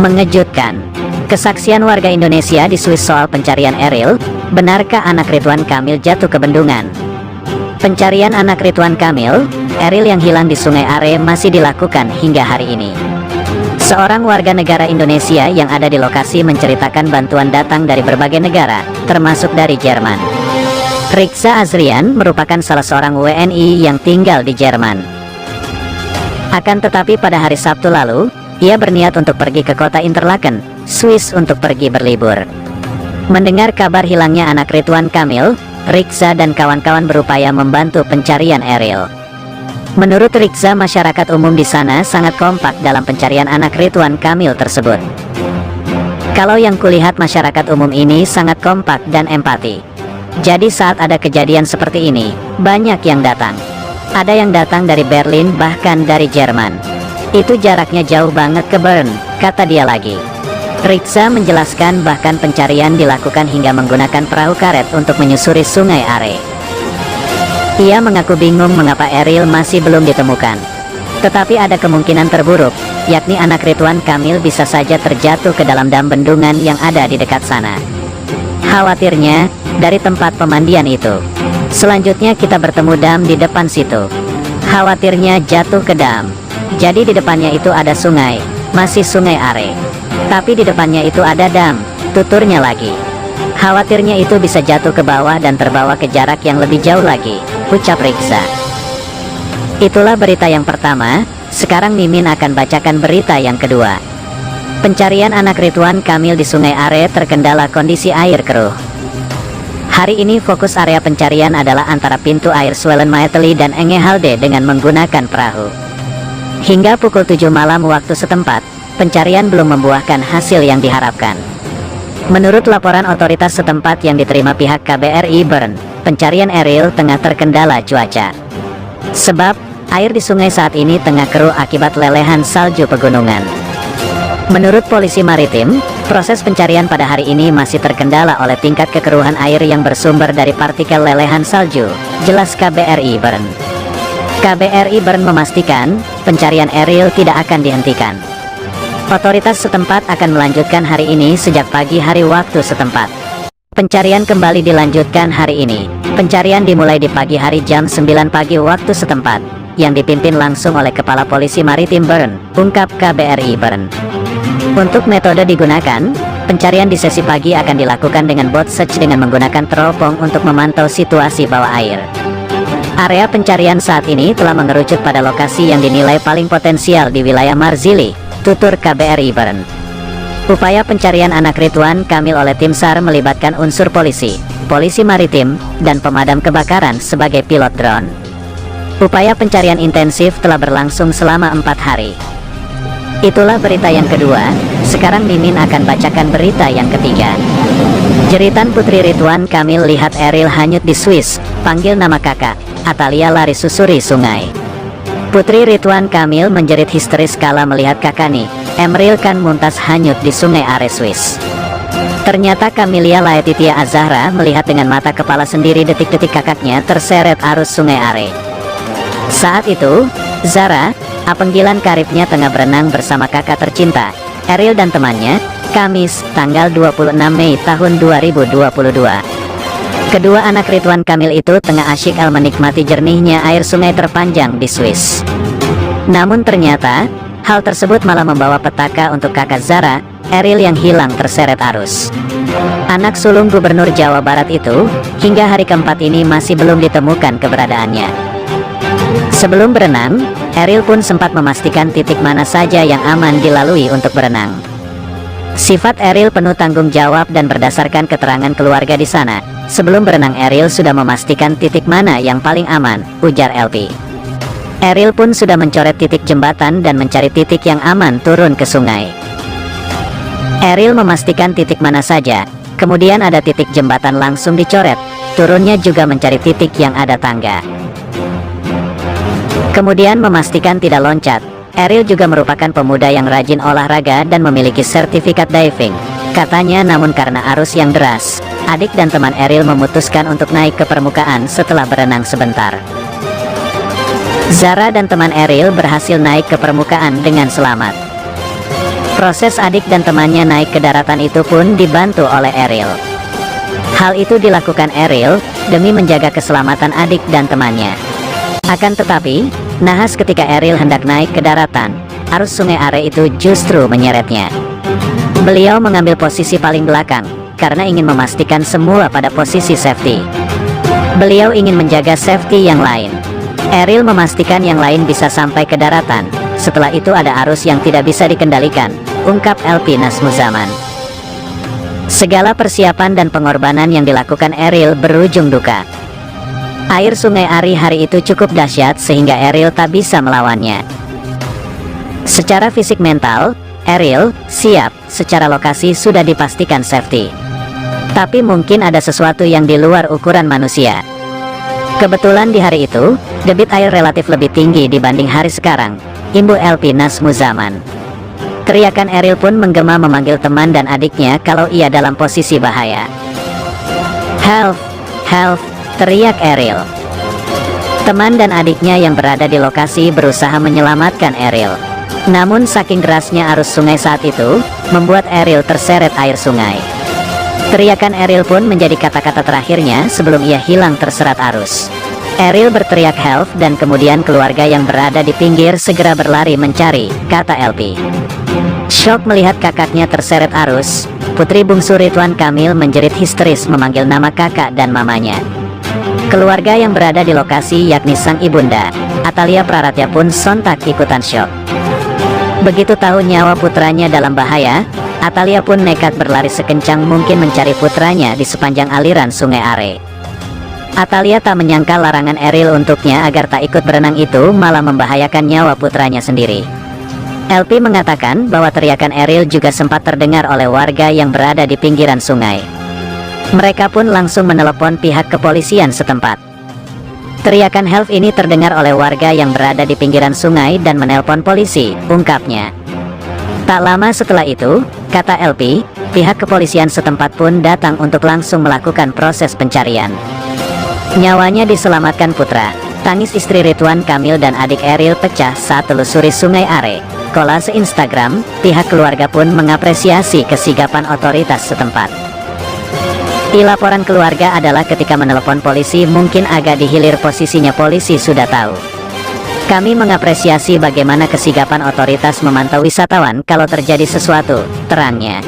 Mengejutkan. Kesaksian warga Indonesia di Swiss soal pencarian Ariel. Benarkah anak Ridwan Kamil jatuh ke bendungan? Pencarian anak Ridwan Kamil, Ariel yang hilang di Sungai Are masih dilakukan hingga hari ini. Seorang warga negara Indonesia yang ada di lokasi menceritakan bantuan datang dari berbagai negara, termasuk dari Jerman. Riksa Azrian merupakan salah seorang WNI yang tinggal di Jerman. Akan tetapi pada hari Sabtu lalu, ia berniat untuk pergi ke kota Interlaken, Swiss untuk pergi berlibur. Mendengar kabar hilangnya anak Ridwan Kamil, Riksa dan kawan-kawan berupaya membantu pencarian Ariel. Menurut Riksa, masyarakat umum di sana sangat kompak dalam pencarian anak Ridwan Kamil tersebut. Kalau yang kulihat, masyarakat umum ini sangat kompak dan empati. Jadi saat ada kejadian seperti ini, banyak yang datang. Ada yang datang dari Berlin, bahkan dari Jerman. Itu jaraknya jauh banget ke Bern, kata dia lagi. Riksa menjelaskan bahkan pencarian dilakukan hingga menggunakan perahu karet untuk menyusuri Sungai Are. Ia mengaku bingung mengapa Ariel masih belum ditemukan. Tetapi ada kemungkinan terburuk, yakni anak Ridwan Kamil bisa saja terjatuh ke dalam dam bendungan yang ada di dekat sana. Khawatirnya, dari tempat pemandian itu. Selanjutnya kita bertemu dam di depan situ. Khawatirnya jatuh ke dam. Jadi di depannya itu ada sungai, masih Sungai Are. Tapi di depannya itu ada dam, tuturnya lagi. Khawatirnya itu bisa jatuh ke bawah dan terbawa ke jarak yang lebih jauh lagi, ucap Riksa. Itulah berita yang pertama, sekarang Mimin akan bacakan berita yang kedua. Pencarian anak Ridwan Kamil di Sungai Are terkendala kondisi air keruh. Hari ini fokus area pencarian adalah antara pintu air Swellen Maeteli dan Engehalde dengan menggunakan perahu. Hingga pukul 7 malam waktu setempat, pencarian belum membuahkan hasil yang diharapkan. Menurut laporan otoritas setempat yang diterima pihak KBRI Bern, pencarian Ariel tengah terkendala cuaca. Sebab, air di sungai saat ini tengah keruh akibat lelehan salju pegunungan. Menurut polisi maritim, proses pencarian pada hari ini masih terkendala oleh tingkat kekeruhan air yang bersumber dari partikel lelehan salju, jelas KBRI Bern. KBRI Bern memastikan, pencarian Ariel tidak akan dihentikan. Otoritas setempat akan melanjutkan hari ini sejak pagi hari waktu setempat. Pencarian kembali dilanjutkan hari ini. Pencarian dimulai di pagi hari jam 9 pagi waktu setempat, yang dipimpin langsung oleh Kepala Polisi Maritim Bern, ungkap KBRI Bern. Untuk metode digunakan, pencarian di sesi pagi akan dilakukan dengan boat search dengan menggunakan teropong untuk memantau situasi bawah air. Area pencarian saat ini telah mengerucut pada lokasi yang dinilai paling potensial di wilayah Marzili, tutur KBRI Bern. Upaya pencarian anak Ridwan Kamil oleh tim SAR melibatkan unsur polisi, polisi maritim, dan pemadam kebakaran sebagai pilot drone. Upaya pencarian intensif telah berlangsung selama 4 hari. Itulah berita yang kedua, sekarang Mimin akan bacakan berita yang ketiga. Jeritan Putri Ridwan Kamil lihat Ariel hanyut di Swiss, panggil nama kakak, Atalia lari susuri sungai. Putri Ridwan Kamil menjerit histeris kala melihat kakaknya, Emril Khan Mumtaz hanyut di Sungai Are Swiss. Ternyata Camelia Laetitia Azahra melihat dengan mata kepala sendiri detik-detik kakaknya terseret arus Sungai Are. Saat itu, Zara, panggilan karibnya tengah berenang bersama kakak tercinta, Ariel dan temannya, Kamis, tanggal 26 Mei tahun 2022. Kedua anak Ridwan Kamil itu tengah asyik menikmati jernihnya air sungai terpanjang di Swiss. Namun ternyata, hal tersebut malah membawa petaka untuk kakak Zara, Ariel yang hilang terseret arus. Anak sulung Gubernur Jawa Barat itu, hingga hari keempat ini masih belum ditemukan keberadaannya. Sebelum berenang, Ariel pun sempat memastikan titik mana saja yang aman dilalui untuk berenang. Sifat Ariel penuh tanggung jawab dan berdasarkan keterangan keluarga di sana, sebelum berenang Ariel sudah memastikan titik mana yang paling aman, ujar LP. Ariel pun sudah mencoret titik jembatan dan mencari titik yang aman turun ke sungai. Ariel memastikan titik mana saja, kemudian ada titik jembatan langsung dicoret, turunnya juga mencari titik yang ada tangga. Kemudian memastikan tidak loncat. Ariel juga merupakan pemuda yang rajin olahraga dan memiliki sertifikat diving, katanya. Namun karena arus yang deras, adik dan teman Ariel memutuskan untuk naik ke permukaan setelah berenang sebentar. Zara dan teman Ariel berhasil naik ke permukaan dengan selamat. Proses adik dan temannya naik ke daratan itu pun dibantu oleh Ariel. Hal itu dilakukan Ariel demi menjaga keselamatan adik dan temannya. Akan tetapi, nahas ketika Ariel hendak naik ke daratan, arus sungai Are itu justru menyeretnya. Beliau mengambil posisi paling belakang karena ingin memastikan semua pada posisi safety. Beliau ingin menjaga safety yang lain. Ariel memastikan yang lain bisa sampai ke daratan. Setelah itu ada arus yang tidak bisa dikendalikan, ungkap LP Nazmuzaman. Segala persiapan dan pengorbanan yang dilakukan Ariel berujung duka. Air sungai Are hari itu cukup dahsyat sehingga Ariel tak bisa melawannya. Secara fisik mental, Ariel siap, secara lokasi sudah dipastikan safety. Tapi mungkin ada sesuatu yang di luar ukuran manusia. Kebetulan di hari itu, debit air relatif lebih tinggi dibanding hari sekarang, imbu LP Nazmuzaman. Teriakan Ariel pun menggema memanggil teman dan adiknya kalau ia dalam posisi bahaya. "Help! Help!" teriak Ariel. Teman dan adiknya yang berada di lokasi berusaha menyelamatkan Ariel. Namun saking derasnya arus sungai saat itu, membuat Ariel terseret air sungai. Teriakan Ariel pun menjadi kata-kata terakhirnya sebelum ia hilang terserat arus. Ariel berteriak help dan kemudian keluarga yang berada di pinggir segera berlari mencari, kata LP. Syok melihat kakaknya terseret arus, putri bungsu Ridwan Kamil menjerit histeris memanggil nama kakak dan mamanya. Keluarga yang berada di lokasi yakni sang ibunda, Atalia Praratya pun sontak ikutan syok. Begitu tahu nyawa putranya dalam bahaya, Atalia pun nekat berlari sekencang mungkin mencari putranya di sepanjang aliran sungai Are. Atalia tak menyangka larangan Ariel untuknya agar tak ikut berenang itu malah membahayakan nyawa putranya sendiri. LP mengatakan bahwa teriakan Ariel juga sempat terdengar oleh warga yang berada di pinggiran sungai. Mereka pun langsung menelepon pihak kepolisian setempat. Teriakan help ini terdengar oleh warga yang berada di pinggiran sungai dan menelpon polisi, ungkapnya. Tak lama setelah itu, kata LP, pihak kepolisian setempat pun datang untuk langsung melakukan proses pencarian. Nyawanya diselamatkan putra. Tangis istri Ridwan Kamil dan adik Ariel pecah saat telusuri sungai Are. Kolase Instagram, pihak keluarga pun mengapresiasi kesigapan otoritas setempat. Di laporan keluarga adalah ketika menelepon polisi mungkin agak dihilir posisinya polisi sudah tahu. Kami mengapresiasi bagaimana kesigapan otoritas memantau wisatawan kalau terjadi sesuatu, terangnya.